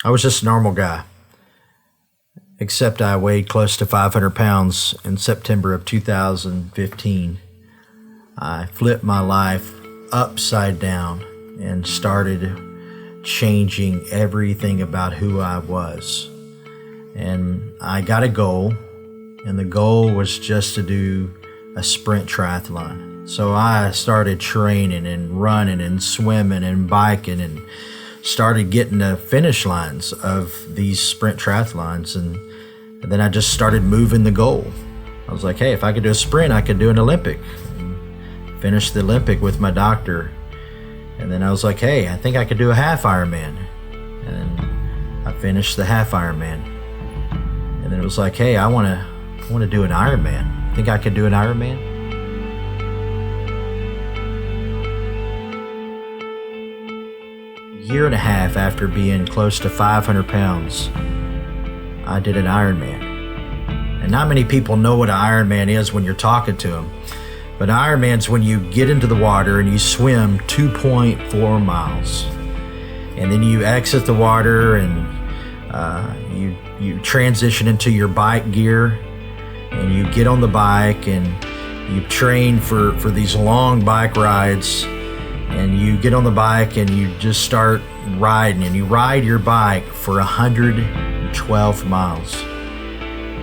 I was just a normal guy, except I weighed close to 500 pounds in September of 2015. I flipped my life upside down and started changing everything about who I was. And I got a goal, and the goal was just to do a sprint triathlon. So I started training and running and swimming and biking and started getting the finish lines of these sprint triathlons. And then I just started moving the goal. I was like, hey, if I could do a sprint, I could do an Olympic. And finished the Olympic with my doctor. And then I was like, hey, I think I could do a half Ironman. And I finished the half Ironman. And then it was like, hey, I want to do an Ironman. Think I could do an Ironman? A year and a half after being close to 500 pounds, I did an Ironman. And not many people know what an Ironman is when you're talking to them. But Ironman's when you get into the water and you swim 2.4 miles. And then you exit the water and you transition into your bike gear, and you get on the bike and you train for these long bike rides, and you get on the bike and you just start riding, and you ride your bike for 112 miles.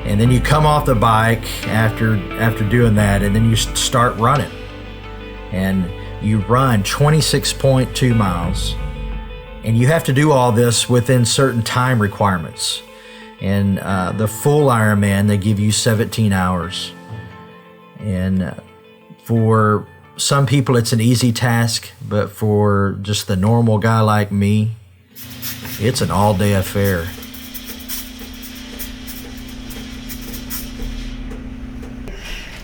And then you come off the bike after doing that, and then you start running. And you run 26.2 miles. And you have to do all this within certain time requirements. And the full Ironman, they give you 17 hours. And for some people, it's an easy task, but for just the normal guy like me, it's an all-day affair.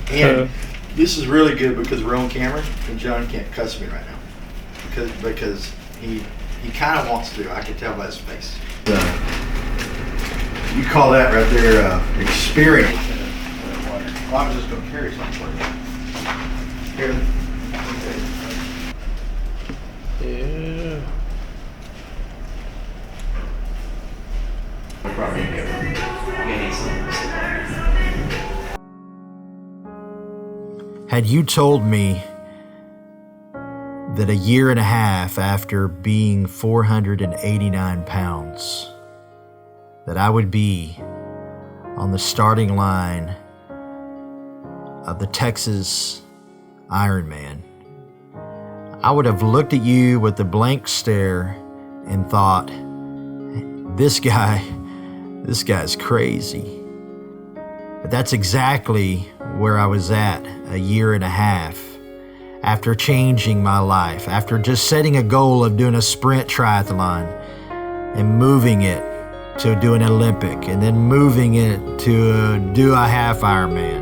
And this is really good because we're on camera, and John can't cuss me right now because he kind of wants to. I can tell by his face. You call that right there experience. Well, I'm just going to carry something for you. Here. Yeah. Had you told me that a year and a half after being 489 pounds, that I would be on the starting line of the Texas Ironman, I would have looked at you with a blank stare and thought, this guy's crazy. But that's exactly where I was at a year and a half after changing my life, after just setting a goal of doing a sprint triathlon and moving it to do an Olympic, and then moving it to do a half Ironman.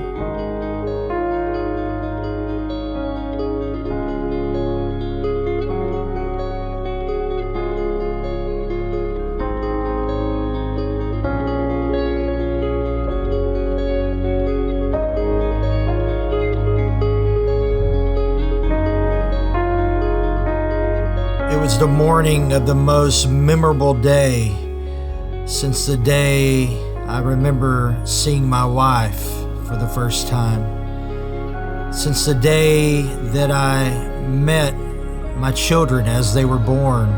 It was the morning of the most memorable day since the day I remember seeing my wife for the first time. Since the day that I met my children as they were born.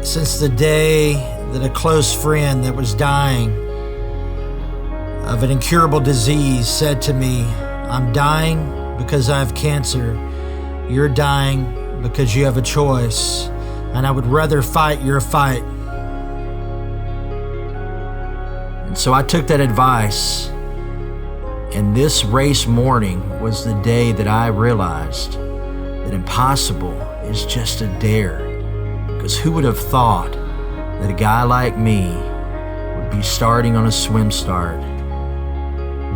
Since the day that a close friend that was dying of an incurable disease said to me, I'm dying because I have cancer. You're dying because you have a choice, and I would rather fight your fight. And so I took that advice, and this race morning was the day that I realized that impossible is just a dare. Because who would have thought that a guy like me would be starting on a swim start,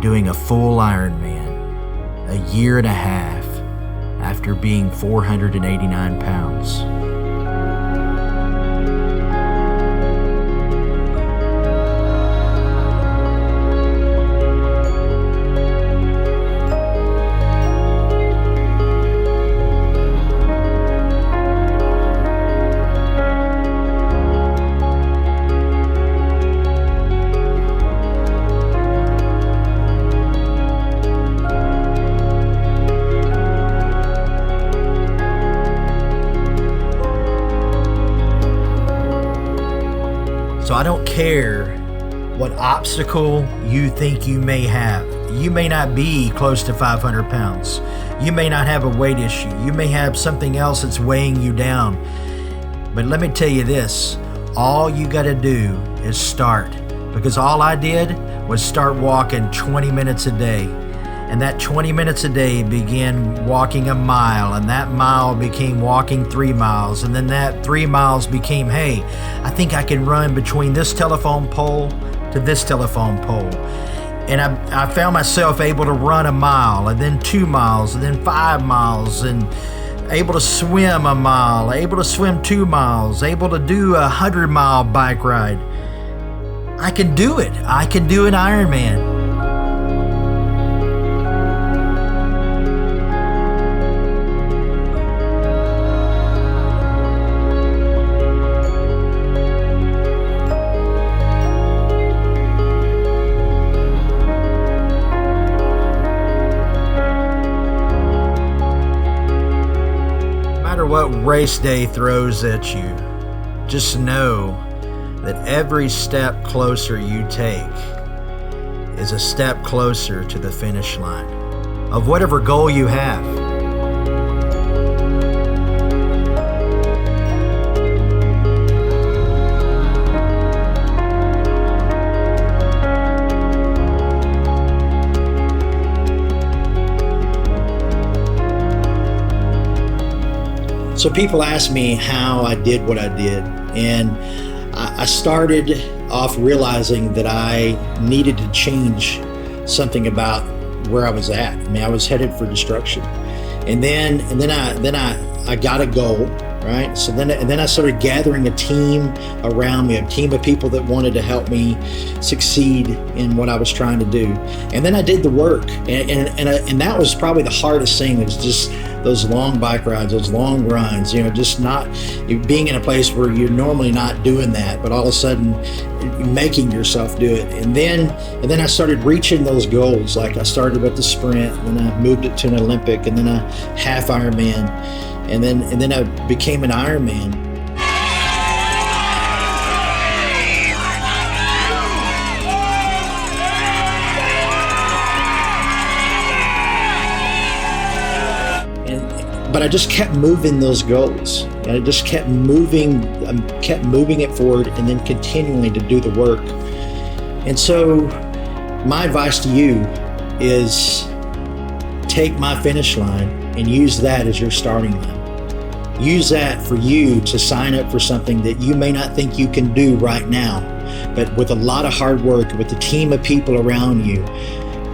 doing a full Ironman, a year and a half after being 489 pounds. So I don't care what obstacle you think you may have. You may not be close to 500 pounds. You may not have a weight issue. You may have something else that's weighing you down. But let me tell you this, all you got to do is start. Because all I did was start walking 20 minutes a day. And that 20 minutes a day began walking a mile, and that mile became walking 3 miles, and then that 3 miles became, hey, I think I can run between this telephone pole to this telephone pole. And I found myself able to run a mile, and then 2 miles, and then 5 miles, and able to swim a mile, able to swim 2 miles, able to do a 100-mile bike ride. I can do it. I can do an Ironman. What race day throws at you, just know that every step closer you take is a step closer to the finish line of whatever goal you have. So people ask me how I did what I did, and I started off realizing that I needed to change something about where I was at. I mean, I was headed for destruction, and then I got a goal, right? So then I started gathering a team around me, a team of people that wanted to help me succeed in what I was trying to do, and then I did the work, and that was probably the hardest thing. Was just those long bike rides, those long runs, just not being in a place where you're normally not doing that, but all of a sudden making yourself do it. And then I started reaching those goals. Like I started with the sprint, and then I moved it to an Olympic, and then a half Ironman, and then I became an Ironman. But I just kept moving those goals. And I just kept moving it forward, and then continually to do the work. And so my advice to you is take my finish line and use that as your starting line. Use that for you to sign up for something that you may not think you can do right now, but with a lot of hard work, with a team of people around you,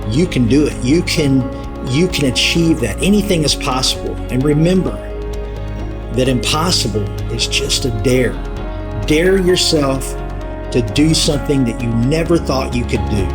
you can do it. You can achieve that. Anything is possible. And remember that impossible is just a dare. Dare yourself to do something that you never thought you could do.